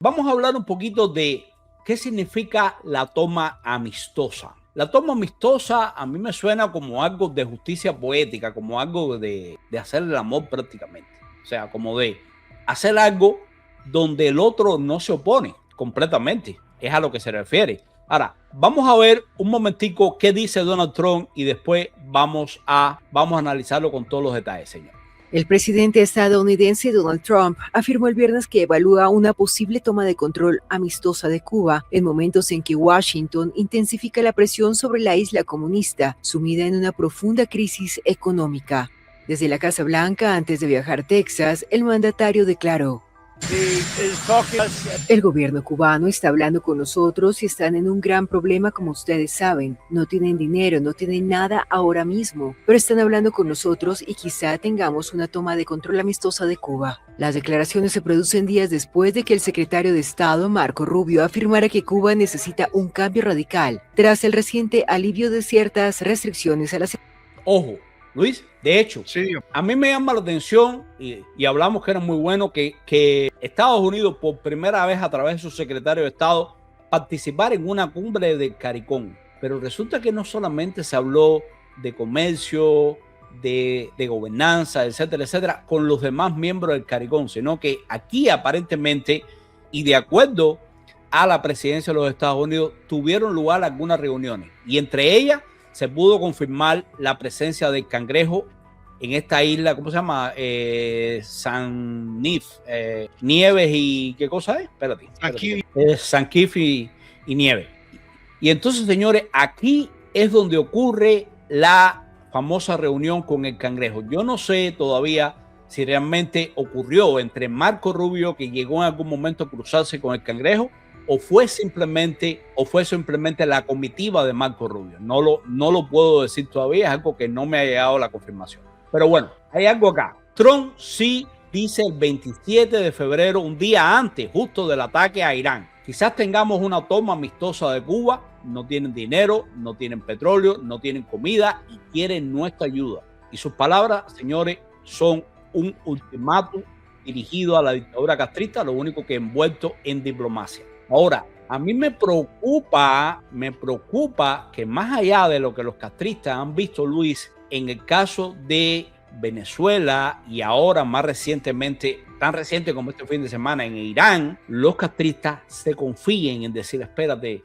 vamos a hablar un poquito de qué significa la toma amistosa. La toma amistosa a mí me suena como algo de justicia poética, como algo de hacer el amor prácticamente. O sea, como de hacer algo donde el otro no se opone completamente. Es a lo que se refiere. Ahora, vamos a ver un momentico qué dice Donald Trump y después vamos a analizarlo con todos los detalles, señor. El presidente estadounidense Donald Trump afirmó el viernes que evalúa una posible toma de control amistosa de Cuba en momentos en que Washington intensifica la presión sobre la isla comunista, sumida en una profunda crisis económica. Desde la Casa Blanca, antes de viajar a Texas, el mandatario declaró: el gobierno cubano está hablando con nosotros y están en un gran problema, como ustedes saben. No tienen dinero, no tienen nada ahora mismo, pero están hablando con nosotros y quizá tengamos una toma de control amistosa de Cuba. Las declaraciones se producen días después de que el secretario de Estado, Marco Rubio, afirmara que Cuba necesita un cambio radical tras el reciente alivio de ciertas restricciones a las... Ojo, Luis, de hecho, sí, a mí me llama la atención y hablamos que era muy bueno que Estados Unidos por primera vez a través de su secretario de Estado participar en una cumbre de CARICOM. Pero resulta que no solamente se habló de comercio, de gobernanza, etcétera, etcétera, con los demás miembros del CARICOM, sino que aquí aparentemente y de acuerdo a la presidencia de los Estados Unidos tuvieron lugar algunas reuniones y entre ellas se pudo confirmar la presencia del cangrejo en esta isla, ¿cómo se llama? San Nif, Nieves y ¿qué cosa es? Espérate. San Kif y Nieves. Y entonces, señores, aquí es donde ocurre la famosa reunión con el cangrejo. Yo no sé todavía si realmente ocurrió entre Marco Rubio, que llegó en algún momento a cruzarse con el cangrejo, o fue simplemente la comitiva de Marco Rubio. No lo puedo decir todavía, es algo que no me ha llegado la confirmación. Pero bueno, hay algo acá. Trump sí dice el 27 de febrero, un día antes justo del ataque a Irán. Quizás tengamos una toma amistosa de Cuba, no tienen dinero, no tienen petróleo, no tienen comida y quieren nuestra ayuda. Y sus palabras, señores, son un ultimátum dirigido a la dictadura castrista, lo único que envuelto en diplomacia. Ahora, a mí me preocupa que más allá de lo que los castristas han visto, Luis, en el caso de Venezuela y ahora más recientemente, tan reciente como este fin de semana en Irán, los castristas se confíen en decir, espérate,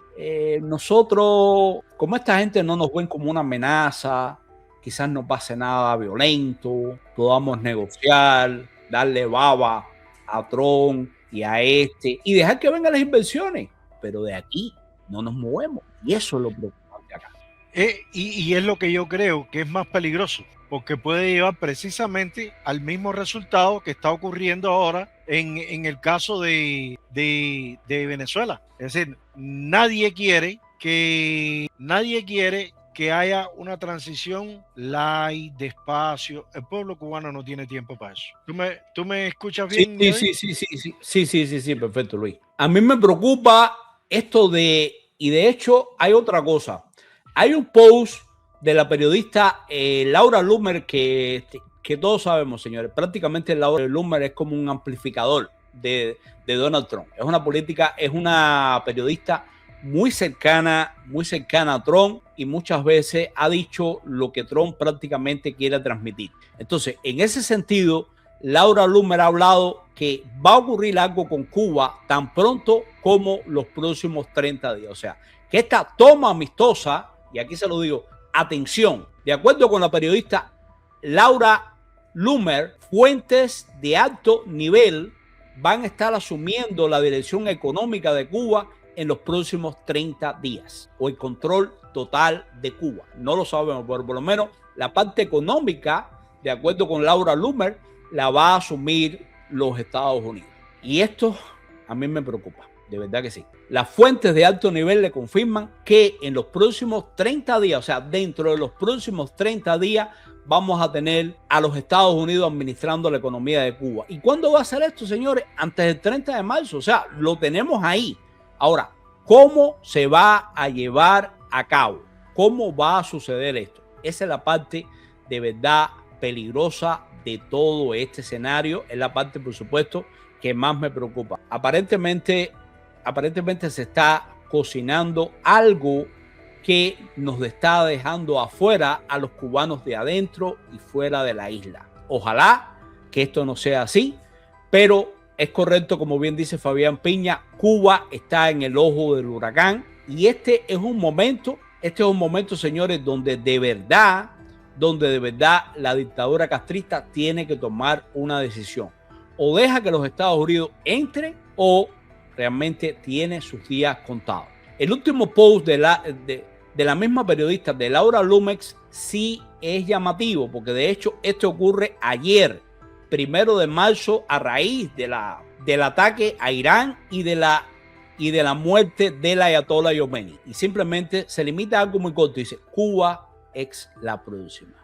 nosotros, como esta gente no nos ven como una amenaza, quizás no pase nada violento, podamos negociar, darle baba a Trump y a y dejar que vengan las inversiones, pero de aquí no nos movemos y eso es lo preocupante acá. Y es lo que yo creo que es más peligroso, porque puede llevar precisamente al mismo resultado que está ocurriendo ahora en el caso de Venezuela. Es decir, nadie quiere que haya una transición light, despacio. El pueblo cubano no tiene tiempo para eso. ¿Tú me escuchas bien? Sí, perfecto, Luis. A mí me preocupa esto y de hecho hay otra cosa. Hay un post de la periodista Laura Loomer que todos sabemos, señores. Prácticamente Laura Loomer es como un amplificador de Donald Trump. Es una periodista muy cercana a Trump y muchas veces ha dicho lo que Trump prácticamente quiere transmitir. Entonces, en ese sentido, Laura Loomer ha hablado que va a ocurrir algo con Cuba tan pronto como los próximos 30 días. O sea, que esta toma amistosa, y aquí se lo digo, atención, de acuerdo con la periodista Laura Loomer, fuentes de alto nivel van a estar asumiendo la dirección económica de Cuba en los próximos 30 días o el control total de Cuba. No lo sabemos, pero por lo menos la parte económica, de acuerdo con Laura Loomer, la va a asumir los Estados Unidos. Y esto a mí me preocupa, de verdad que sí. Las fuentes de alto nivel le confirman que en los próximos 30 días, o sea, dentro de los próximos 30 días, vamos a tener a los Estados Unidos administrando la economía de Cuba. ¿Y cuándo va a ser esto, señores? Antes del 30 de marzo, o sea, lo tenemos ahí. Ahora, ¿cómo se va a llevar a cabo? ¿Cómo va a suceder esto? Esa es la parte de verdad peligrosa de todo este escenario. Es la parte, por supuesto, que más me preocupa. Aparentemente se está cocinando algo que nos está dejando afuera a los cubanos de adentro y fuera de la isla. Ojalá que esto no sea así, pero es correcto, como bien dice Fabián Piña, Cuba está en el ojo del huracán y este es un momento, señores, donde de verdad la dictadura castrista tiene que tomar una decisión. O deja que los Estados Unidos entren o realmente tiene sus días contados. El último post de la misma periodista, de Laura Lumex, sí es llamativo, porque de hecho esto ocurre ayer, 1 de marzo, a raíz del ataque a Irán y de la muerte del ayatollah Khomeini. Y simplemente se limita a algo muy corto. Dice, Cuba es la próxima.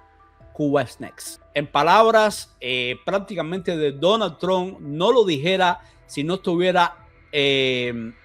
Cuba es next. En palabras prácticamente de Donald Trump, no lo dijera si no estuviera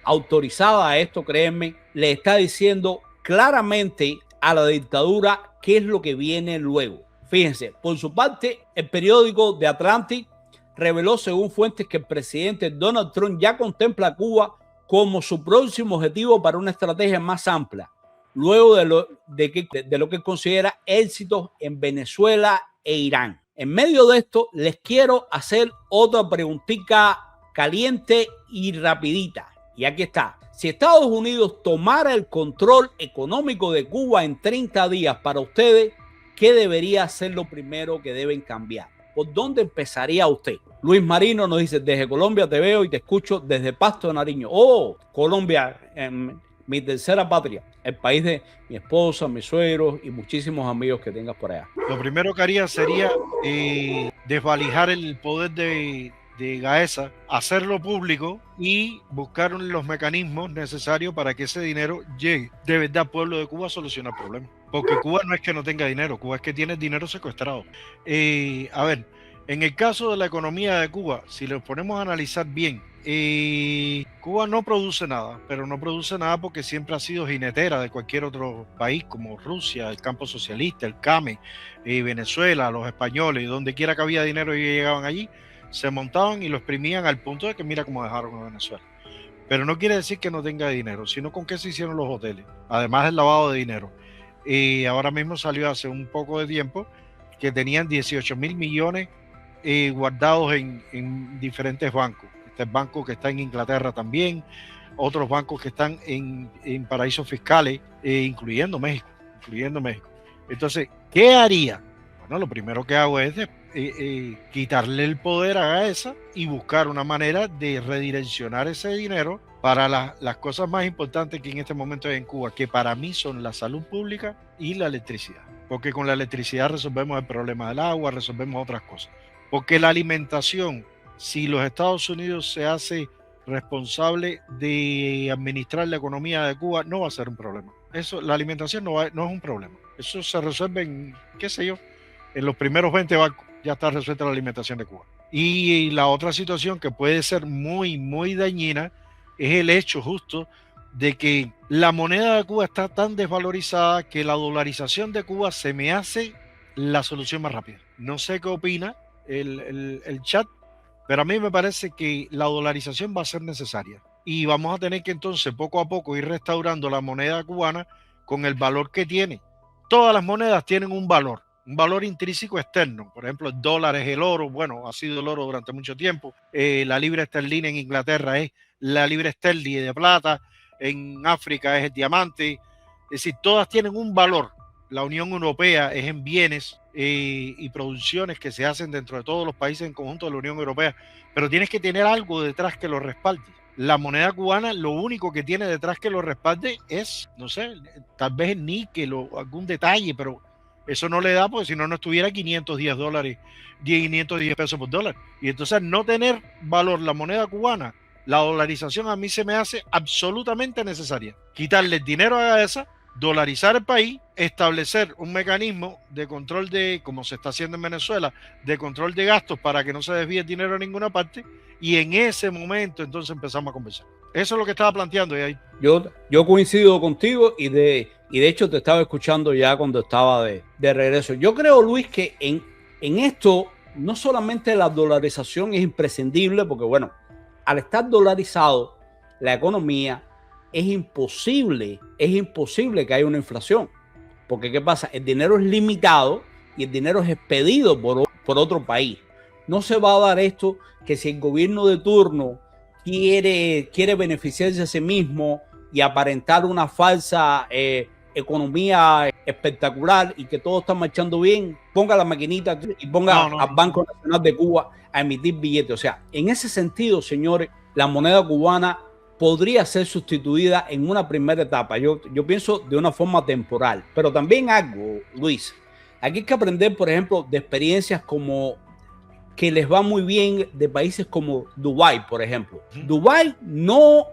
autorizada a esto, créanme, le está diciendo claramente a la dictadura qué es lo que viene luego. Fíjense, por su parte, el periódico The Atlantic reveló, según fuentes, que el presidente Donald Trump ya contempla a Cuba como su próximo objetivo para una estrategia más amplia, luego de lo que considera éxitos en Venezuela e Irán. En medio de esto, les quiero hacer otra preguntita caliente y rapidita. Y aquí está. Si Estados Unidos tomara el control económico de Cuba en 30 días para ustedes, ¿qué debería ser lo primero que deben cambiar? ¿Por dónde empezaría usted? Luis Marino nos dice, desde Colombia te veo y te escucho desde Pasto de Nariño. Oh, Colombia, mi tercera patria, el país de mi esposa, mis suegros y muchísimos amigos que tengas por allá. Lo primero que haría sería desvalijar el poder de Gaesa, hacerlo público y buscar los mecanismos necesarios para que ese dinero llegue de verdad al pueblo de Cuba a solucionar problemas. Porque Cuba no es que no tenga dinero, Cuba es que tiene dinero secuestrado. A ver, en el caso de la economía de Cuba, si lo ponemos a analizar bien, Cuba no produce nada, pero no produce nada porque siempre ha sido jinetera de cualquier otro país como Rusia, el campo socialista, el CAME, Venezuela, los españoles, donde quiera que había dinero y llegaban allí, se montaban y lo exprimían al punto de que mira cómo dejaron a Venezuela. Pero no quiere decir que no tenga dinero, sino con qué se hicieron los hoteles, además del lavado de dinero. Ahora mismo salió hace un poco de tiempo que tenían 18.000 millones guardados en diferentes bancos. Este banco que está en Inglaterra también, otros bancos que están en paraísos fiscales, incluyendo México. Entonces, ¿qué haría? Bueno, lo primero que hago es quitarle el poder a Gaesa y buscar una manera de redireccionar ese dinero para las cosas más importantes que en este momento hay en Cuba, que para mí son la salud pública y la electricidad. Porque con la electricidad resolvemos el problema del agua, resolvemos otras cosas. Porque la alimentación, si los Estados Unidos se hace responsable de administrar la economía de Cuba, no va a ser un problema. La alimentación no es un problema. Eso se resuelve en, qué sé yo, en los primeros 20 bancos ya está resuelta la alimentación de Cuba. Y la otra situación que puede ser muy, muy dañina es el hecho justo de que la moneda de Cuba está tan desvalorizada que la dolarización de Cuba se me hace la solución más rápida. No sé qué opina el chat, pero a mí me parece que la dolarización va a ser necesaria y vamos a tener que entonces poco a poco ir restaurando la moneda cubana con el valor que tiene. Todas las monedas tienen un valor intrínseco externo. Por ejemplo, el dólar es el oro, bueno, ha sido el oro durante mucho tiempo. La libra esterlina en Inglaterra es la libra esterlina de plata, en África es el diamante. Es decir, todas tienen un valor. La Unión Europea es en bienes y producciones que se hacen dentro de todos los países en conjunto de la Unión Europea, pero tienes que tener algo detrás que lo respalde. La moneda cubana, lo único que tiene detrás que lo respalde es, no sé, tal vez el níquel o algún detalle, pero eso no le da porque si no, no estuviera $510, 510 pesos por dólar. Y entonces no tener valor la moneda cubana, la dolarización a mí se me hace absolutamente necesaria. Quitarle el dinero a esa, dolarizar el país, establecer un mecanismo de control de, como se está haciendo en Venezuela, de control de gastos para que no se desvíe el dinero a ninguna parte, y en ese momento entonces empezamos a conversar. Eso es lo que estaba planteando. Y ahí. Yo coincido contigo y de hecho te estaba escuchando ya cuando estaba de regreso. Yo creo, Luis, que en esto no solamente la dolarización es imprescindible, porque bueno, al estar dolarizado la economía, es imposible que haya una inflación. Porque ¿qué pasa? El dinero es limitado y el dinero es expedido por otro país. No se va a dar esto que si el gobierno de turno quiere beneficiarse a sí mismo y aparentar una falsa economía espectacular y que todo está marchando bien, ponga la maquinita y ponga al Banco Nacional de Cuba a emitir billetes. O sea, en ese sentido, señores, la moneda cubana podría ser sustituida en una primera etapa. Yo pienso de una forma temporal, pero también algo, Luis, aquí hay que aprender, por ejemplo, de experiencias como que les va muy bien de países como Dubái, por ejemplo. Dubái no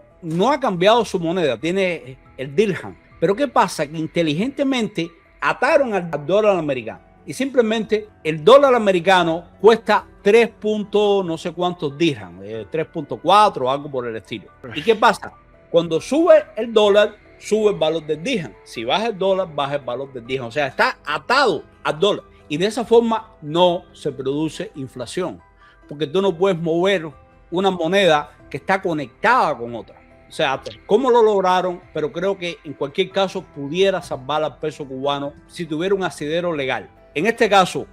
ha cambiado su moneda, tiene el dirham. Pero ¿qué pasa? Que inteligentemente ataron al dólar americano y simplemente el dólar americano cuesta 3 no sé cuántos dirham, 3.4 o algo por el estilo. ¿Y qué pasa? Cuando sube el dólar, sube el valor del dirham. Si baja el dólar, baja el valor del dirham. O sea, está atado al dólar. Y de esa forma no se produce inflación, porque tú no puedes mover una moneda que está conectada con otra. O sea, ¿cómo lo lograron? Pero creo que en cualquier caso pudiera salvar al peso cubano si tuviera un asidero legal. En este caso,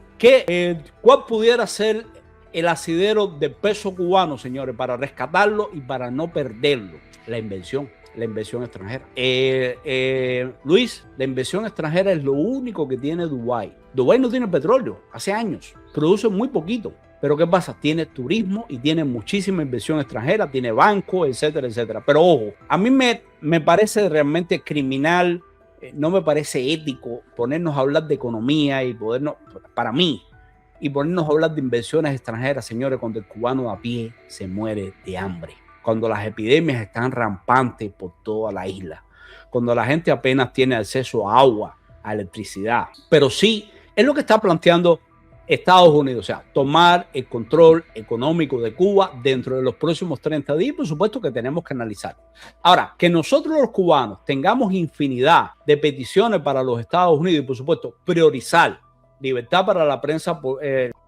¿cuál pudiera ser el asidero del peso cubano, señores, para rescatarlo y para no perderlo? La inversión extranjera. Luis, la inversión extranjera es lo único que tiene Dubái. Dubái no tiene petróleo, hace años, produce muy poquito. Pero ¿qué pasa? Tiene turismo y tiene muchísima inversión extranjera, tiene bancos, etcétera, etcétera. Pero ojo, a mí me parece realmente criminal, no me parece ético ponernos a hablar de economía y para mí, y ponernos a hablar de inversiones extranjeras, señores, cuando el cubano a pie se muere de hambre, cuando las epidemias están rampantes por toda la isla, cuando la gente apenas tiene acceso a agua, a electricidad. Pero sí, es lo que está planteando Estados Unidos, o sea, tomar el control económico de Cuba dentro de los próximos 30 días, por supuesto que tenemos que analizar. Ahora, que nosotros los cubanos tengamos infinidad de peticiones para los Estados Unidos y, por supuesto, priorizar libertad para la prensa,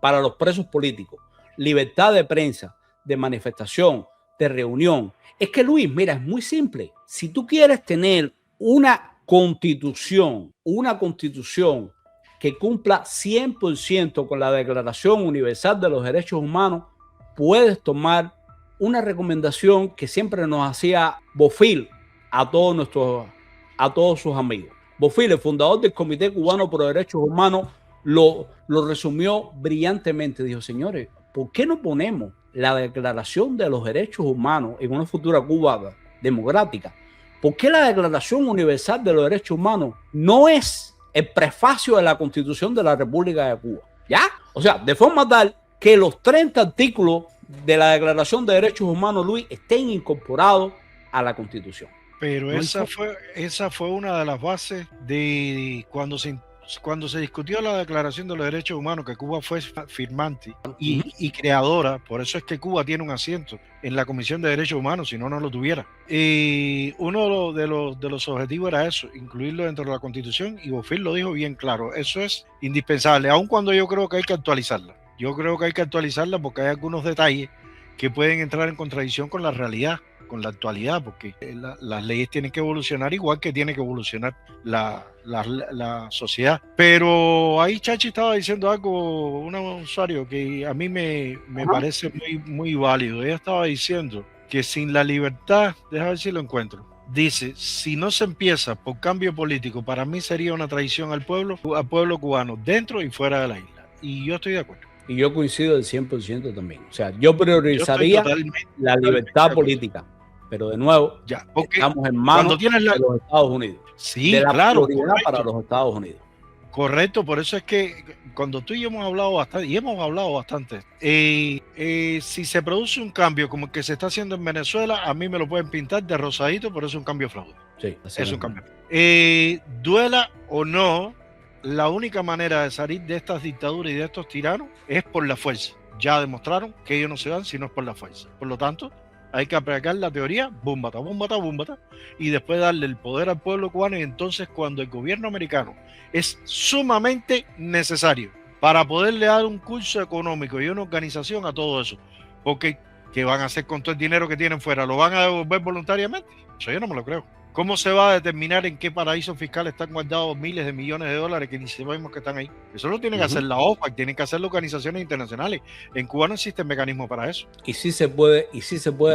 para los presos políticos, libertad de prensa, de manifestación, de reunión. Es que, Luis, mira, es muy simple. Si tú quieres tener una constitución que cumpla 100% con la Declaración Universal de los Derechos Humanos, puedes tomar una recomendación que siempre nos hacía Bofill a todos sus amigos. Bofill, el fundador del Comité Cubano por los Derechos Humanos, lo resumió brillantemente. Dijo, señores, ¿por qué no ponemos la Declaración de los Derechos Humanos en una futura Cuba democrática? ¿Por qué la Declaración Universal de los Derechos Humanos no es el prefacio de la Constitución de la República de Cuba? ¿Ya? O sea, de forma tal que los 30 artículos de la Declaración de Derechos Humanos, Luis, estén incorporados a la Constitución. Pero esa fue una de las bases de cuando se discutió la Declaración de los Derechos Humanos, que Cuba fue firmante y creadora. Por eso es que Cuba tiene un asiento en la Comisión de Derechos Humanos, si no, no lo tuviera. Y uno de los objetivos era eso, incluirlo dentro de la Constitución, y Bofill lo dijo bien claro, eso es indispensable, aun cuando yo creo que hay que actualizarla. Yo creo que hay que actualizarla porque hay algunos detalles que pueden entrar en contradicción con la realidad, con la actualidad, porque las leyes tienen que evolucionar igual que tiene que evolucionar la sociedad. Pero ahí Chachi estaba diciendo algo, un usuario que a mí me parece muy válido. Ella estaba diciendo que sin la libertad, déjame ver si lo encuentro, dice, si no se empieza por cambio político, para mí sería una traición al pueblo cubano, dentro y fuera de la isla. Y yo estoy de acuerdo. Y yo coincido del 100% también. O sea, yo priorizaría la libertad política. Pero de nuevo, estamos en manos de los Estados Unidos. Sí, de la claro. Prioridad para los Estados Unidos. Correcto, por eso es que cuando tú y yo hemos hablado bastante, si se produce un cambio como el que se está haciendo en Venezuela, a mí me lo pueden pintar de rosadito, pero es un cambio fraude. Sí, es un cambio. Duela o no, la única manera de salir de estas dictaduras y de estos tiranos es por la fuerza. Ya demostraron que ellos no se van si no es por la fuerza. Por lo tanto, hay que aplicar la teoría, búmbata, y después darle el poder al pueblo cubano. Y entonces, cuando el gobierno americano es sumamente necesario para poderle dar un curso económico y una organización a todo eso, porque ¿Qué van a hacer con todo el dinero que tienen fuera? ¿Lo van a devolver voluntariamente? Eso yo no me lo creo. ¿Cómo se va a determinar en qué paraísos fiscales están guardados miles de millones de dólares que ni sabemos que están ahí? Eso lo tiene que hacer la OFAC, tienen que hacer las organizaciones internacionales. En Cuba no existe mecanismo para eso. Y sí se puede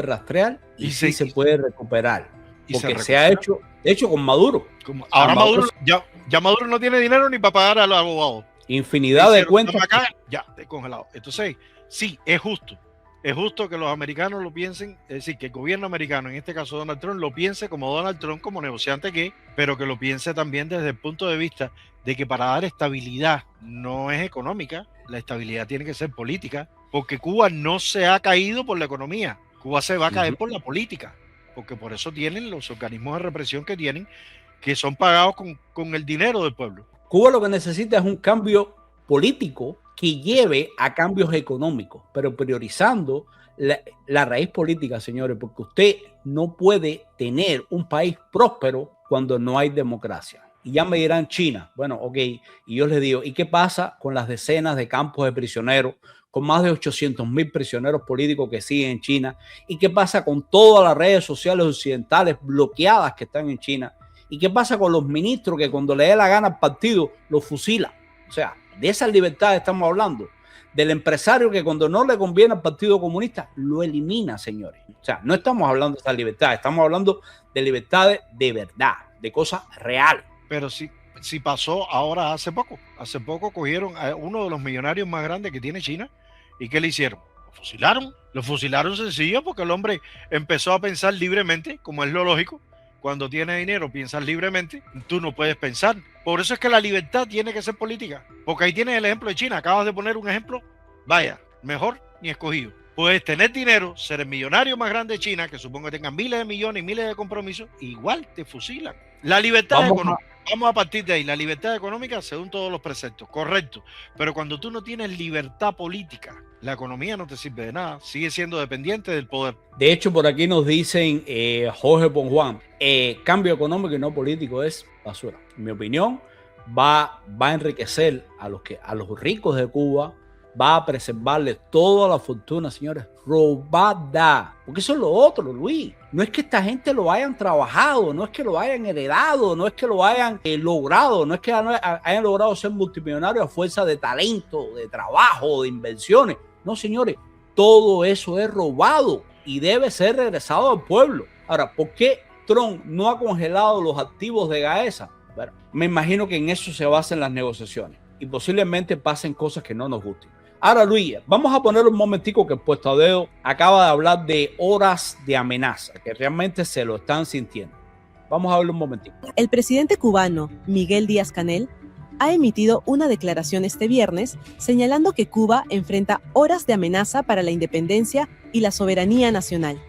rastrear y sí se puede recuperar. Porque se ha hecho, de hecho, con Maduro. Ahora Maduro, ya Maduro no tiene dinero ni para pagar a los abogados. Infinidad de cuentas. Acá, ya, congelado. Entonces, sí, es justo. Es justo que los americanos lo piensen, es decir, que el gobierno americano, en este caso Donald Trump, lo piense como Donald Trump, como negociante que, pero que lo piense también desde el punto de vista de que para dar estabilidad no es económica, la estabilidad tiene que ser política, porque Cuba no se ha caído por la economía, Cuba se va a caer por la política, porque por eso tienen los organismos de represión que tienen, que son pagados con el dinero del pueblo. Cuba lo que necesita es un cambio político que lleve a cambios económicos, pero priorizando la raíz política, señores, porque usted no puede tener un país próspero cuando no hay democracia. Y ya me dirán China, bueno, ok, y yo les digo, ¿y qué pasa con las decenas de campos de prisioneros, con más de 800,000 prisioneros políticos que siguen en China? ¿Y qué pasa con todas las redes sociales occidentales bloqueadas que están en China? ¿Y qué pasa con los ministros que cuando le dé la gana al partido los fusilan? O sea, de esas libertades estamos hablando. Del empresario que cuando no le conviene al Partido Comunista lo elimina, señores. O sea, no estamos hablando de esas libertades, estamos hablando de libertades de verdad, de cosas reales. Pero si pasó ahora hace poco. Hace poco cogieron a uno de los millonarios más grandes que tiene China. ¿Y qué le hicieron? Lo fusilaron. Lo fusilaron sencillo porque el hombre empezó a pensar libremente, como es lo lógico. Cuando tienes dinero, piensas libremente, tú no puedes pensar. Por eso es que la libertad tiene que ser política. Porque ahí tienes el ejemplo de China. Acabas de poner un ejemplo, vaya, mejor ni escogido. Puedes tener dinero, ser el millonario más grande de China, que supongo que tenga miles de millones y miles de compromisos, igual te fusilan. La libertad económica. Vamos a partir de ahí. La libertad económica según todos los preceptos, correcto. Pero cuando tú no tienes libertad política, la economía no te sirve de nada. Sigue siendo dependiente del poder. De hecho, por aquí nos dicen Jorge Ponjuan, cambio económico y no político es basura. En mi opinión, va a enriquecer a los ricos de Cuba, va a preservarles toda la fortuna, señores, robada. Porque eso es lo otro, Luis. No es que esta gente lo hayan trabajado, no es que lo hayan heredado, no es que lo hayan logrado, no es que hayan logrado ser multimillonarios a fuerza de talento, de trabajo, de inversiones. No, señores, todo eso es robado y debe ser regresado al pueblo. Ahora, ¿por qué Trump no ha congelado los activos de Gaesa? Bueno, me imagino que en eso se basan las negociaciones y posiblemente pasen cosas que no nos gusten. Ahora, Luis, vamos a poner un momentico que el Puesto a Dedo acaba de hablar de horas de amenaza, que realmente se lo están sintiendo. Vamos a verlo un momentico. El presidente cubano, Miguel Díaz-Canel, ha emitido una declaración este viernes señalando que Cuba enfrenta horas de amenaza para la independencia y la soberanía nacional.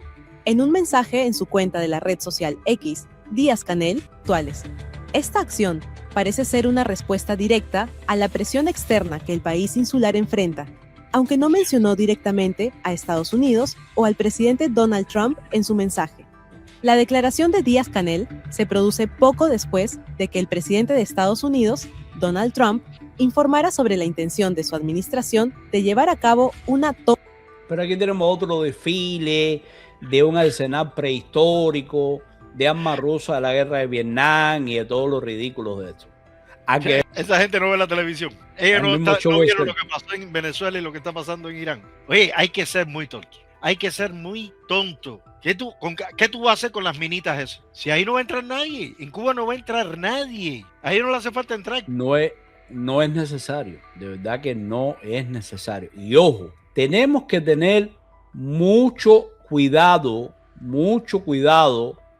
En un mensaje en su cuenta de la red social X, Díaz-Canel, actuales. Esta acción parece ser una respuesta directa a la presión externa que el país insular enfrenta, aunque no mencionó directamente a Estados Unidos o al presidente Donald Trump en su mensaje. La declaración de Díaz-Canel se produce poco después de que el presidente de Estados Unidos, Donald Trump, informara sobre la intención de su administración de llevar a cabo una toma. Pero aquí tenemos otro desfile de un arsenal prehistórico, de armas rusas de la guerra de Vietnam y de todos los ridículos de esto. Esa gente no ve la televisión. Ellos no vieron lo que pasó en Venezuela y lo que está pasando en Irán. Oye, hay que ser muy tonto. Hay que ser muy tonto. ¿Qué tú vas a hacer con las minitas eso? Si ahí no va a entrar nadie. En Cuba no va a entrar nadie. Ahí no le hace falta entrar. No es necesario. De verdad que no es necesario. Y ojo, tenemos que tener mucho cuidado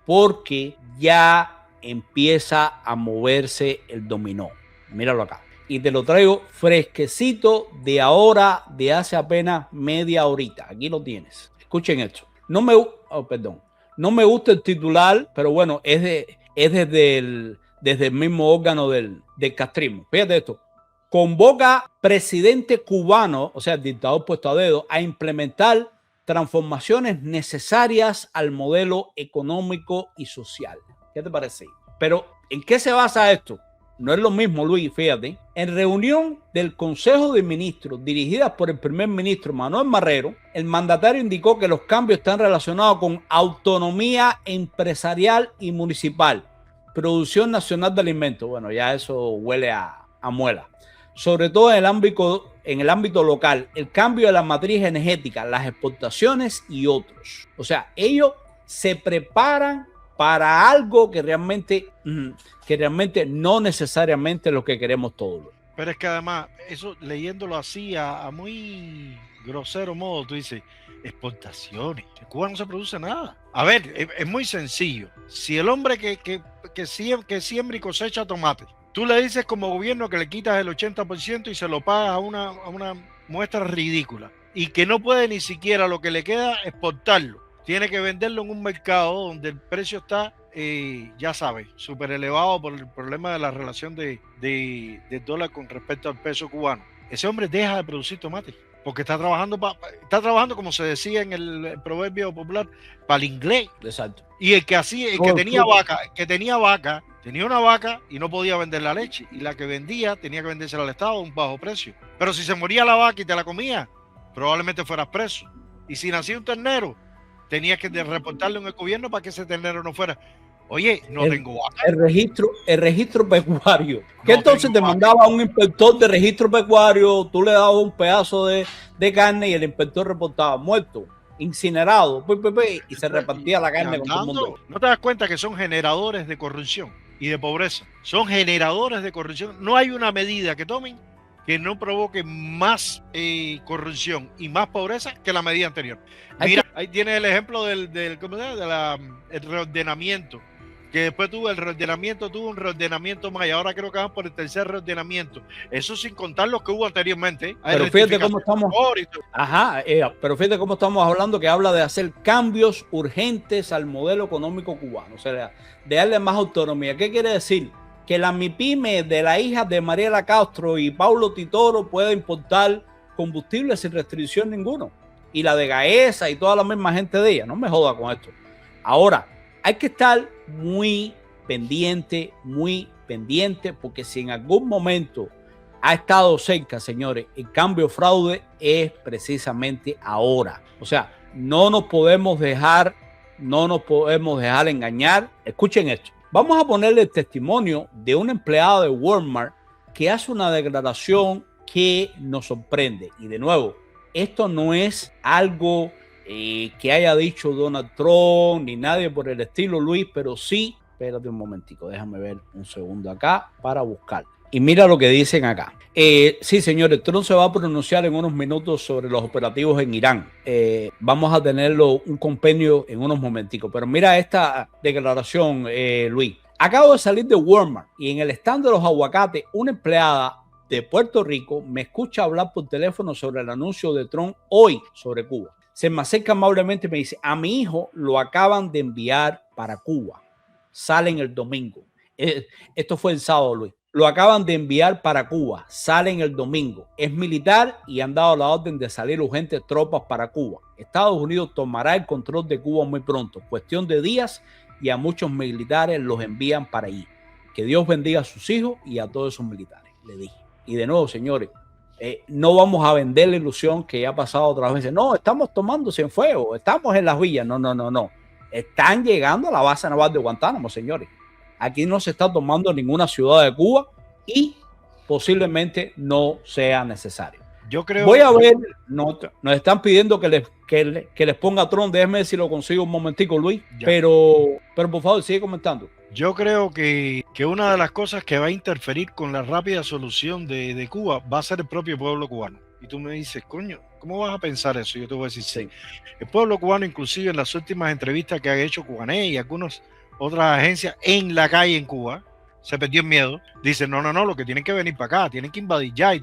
porque ya empieza a moverse el dominó. Míralo acá. Y te lo traigo fresquecito de ahora, de hace apenas media horita. Aquí lo tienes. Escuchen esto. No me gusta el titular, pero bueno, es desde el mismo órgano del castrismo. Fíjate esto. Convoca presidente cubano, o sea, el dictador Puesto a Dedo, a implementar transformaciones necesarias al modelo económico y social. ¿Qué te parece? Pero, ¿en qué se basa esto? no es lo mismo, Luis, fíjate. En reunión del Consejo de Ministros dirigida por el primer ministro Manuel Marrero, el mandatario indicó que los cambios están relacionados con autonomía empresarial y municipal, producción nacional de alimentos. Bueno, ya eso huele a muela. Sobre todo en el ámbito local, el cambio de la matriz energética, las exportaciones y otros. O sea, ellos se preparan para algo que realmente no necesariamente es lo que queremos todos. Pero es que además, eso leyéndolo así a muy grosero modo, tú dices, exportaciones. En Cuba no se produce nada. A ver, es muy sencillo. Si el hombre que siembra y cosecha tomate, tú le dices como gobierno que le quitas el 80% y se lo pagas a una muestra ridícula y que no puede ni siquiera lo que le queda exportarlo. Tiene que venderlo en un mercado donde el precio está, ya sabes, súper elevado por el problema de la relación de dólar con respecto al peso cubano. Ese hombre deja de producir tomate porque está trabajando como se decía en el proverbio popular, para el inglés. Exacto. Y el que tenía una vaca y no podía vender la leche, y la que vendía tenía que vendérsela al Estado a un bajo precio. Pero si se moría la vaca y te la comía, probablemente fueras preso. Y si nacía un ternero, tenías que reportarlo en el gobierno para que ese ternero no fuera. Oye, tengo vaca. El registro pecuario. ¿Qué entonces te mandaba un inspector de registro pecuario? Tú le dabas un pedazo de carne y el inspector reportaba muerto, incinerado, y se repartía la carne con todo el mundo. ¿No te das cuenta que son generadores de corrupción y de pobreza? Son generadores de corrupción. No hay una medida que tomen que no provoque más corrupción y más pobreza que la medida anterior. Mira, ahí tienes el ejemplo del reordenamiento, que después tuvo un reordenamiento más y ahora creo que van por el tercer reordenamiento. Eso sin contar los que hubo anteriormente. Pero fíjate cómo estamos. Pero fíjate cómo estamos hablando, que habla de hacer cambios urgentes al modelo económico cubano, o sea, de darle más autonomía. ¿Qué quiere decir? Que la MIPYME de la hija de Mariela Castro y Paulo Titoro puede importar combustible sin restricción ninguno. Y la de Gaesa y toda la misma gente de ella. No me joda con esto. Ahora, hay que estar muy pendiente, porque si en algún momento ha estado cerca, señores, el cambio fraude es precisamente ahora. O sea, no nos podemos dejar engañar. Escuchen esto. Vamos a ponerle el testimonio de un empleado de Walmart que hace una declaración que nos sorprende. Y de nuevo, esto no es algo que haya dicho Donald Trump ni nadie por el estilo, Luis, pero sí, espérate un momentico, déjame ver un segundo acá para buscar. Y mira lo que dicen acá. Sí, señores, Trump se va a pronunciar en unos minutos sobre los operativos en Irán. Vamos a tenerlo un compendio en unos momenticos. Pero mira esta declaración, Luis. Acabo de salir de Walmart y en el stand de los aguacates, una empleada de Puerto Rico me escucha hablar por teléfono sobre el anuncio de Trump hoy sobre Cuba. Se me acerca amablemente y me dice, a mi hijo lo acaban de enviar para Cuba. Salen el domingo. Esto fue el sábado, Luis. Lo acaban de enviar para Cuba. Salen el domingo. Es militar y han dado la orden de salir urgentes tropas para Cuba. Estados Unidos tomará el control de Cuba muy pronto. Cuestión de días y a muchos militares los envían para allí. Que Dios bendiga a sus hijos y a todos esos militares, le dije. Y de nuevo, señores, no vamos a vender la ilusión que ya ha pasado otras veces. No, estamos tomando Cienfuegos, estamos en las villas. No. Están llegando a la base naval de Guantánamo, señores. Aquí no se está tomando ninguna ciudad de Cuba y posiblemente no sea necesario. Yo creo. Voy a ver, nos están pidiendo que les ponga Trump. Déjeme ver si lo consigo un momentico, Luis. Pero por favor, sigue comentando. Yo creo que una de las cosas que va a interferir con la rápida solución de Cuba va a ser el propio pueblo cubano. Y tú me dices, coño, ¿cómo vas a pensar eso? Yo te voy a decir, sí. El pueblo cubano, inclusive en las últimas entrevistas que ha hecho Cubanet y algunas otras agencias en la calle en Cuba, se perdió el miedo. Dicen, no, lo que tienen que venir para acá, tienen que invadir ya. Y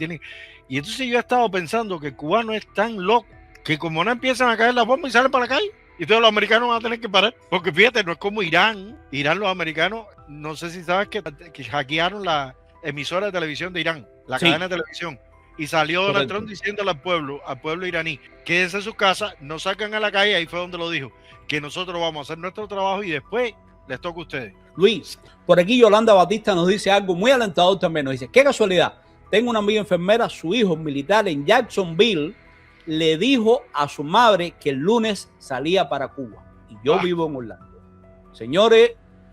entonces yo he estado pensando que el cubano es tan loco que como no empiezan a caer las bombas y salen para la calle, y todos los americanos van a tener que parar. Porque fíjate, no es como Irán. Irán, los americanos, no sé si sabes que hackearon la emisora de televisión de Irán, la cadena de televisión. Y salió Donald Trump diciéndole al pueblo iraní, quédense en sus casas, no sacan a la calle. Ahí fue donde lo dijo, que nosotros vamos a hacer nuestro trabajo y después les toca a ustedes. Luis, por aquí Yolanda Batista nos dice algo muy alentador también. Nos dice, qué casualidad, tengo una amiga enfermera, su hijo militar en Jacksonville le dijo a su madre que el lunes salía para Cuba. Y yo vivo en Orlando. Señores,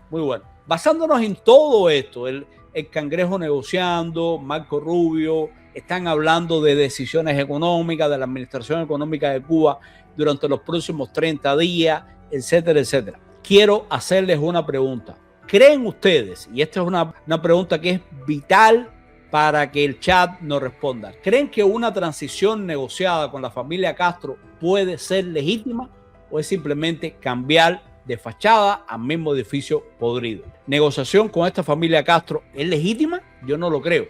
muy bueno. Basándonos en todo esto, el Cangrejo negociando, Marco Rubio, están hablando de decisiones económicas, de la administración económica de Cuba durante los próximos 30 días, etcétera, etcétera. Quiero hacerles una pregunta. ¿Creen ustedes, y esta es una pregunta que es vital para que el chat nos responda, ¿creen que una transición negociada con la familia Castro puede ser legítima o es simplemente cambiar de fachada al mismo edificio podrido? ¿Negociación con esta familia Castro es legítima? Yo no lo creo.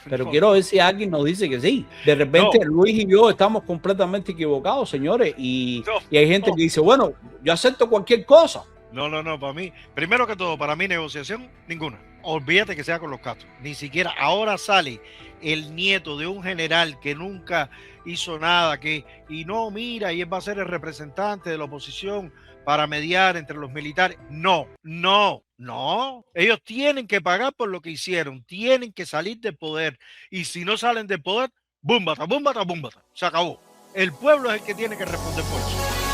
Pero quiero ver si alguien nos dice que sí. De repente Luis y yo estamos completamente equivocados, señores. Y hay gente que dice, bueno, yo acepto cualquier cosa. No, para mí, primero que todo, para mí negociación, ninguna. Olvídate que sea con los Castro. Ni siquiera ahora sale el nieto de un general que nunca hizo nada, y no, mira, y él va a ser el representante de la oposición para mediar entre los militares. No. Ellos tienen que pagar por lo que hicieron, tienen que salir del poder. Y si no salen del poder, búmbata. Se acabó. El pueblo es el que tiene que responder por eso.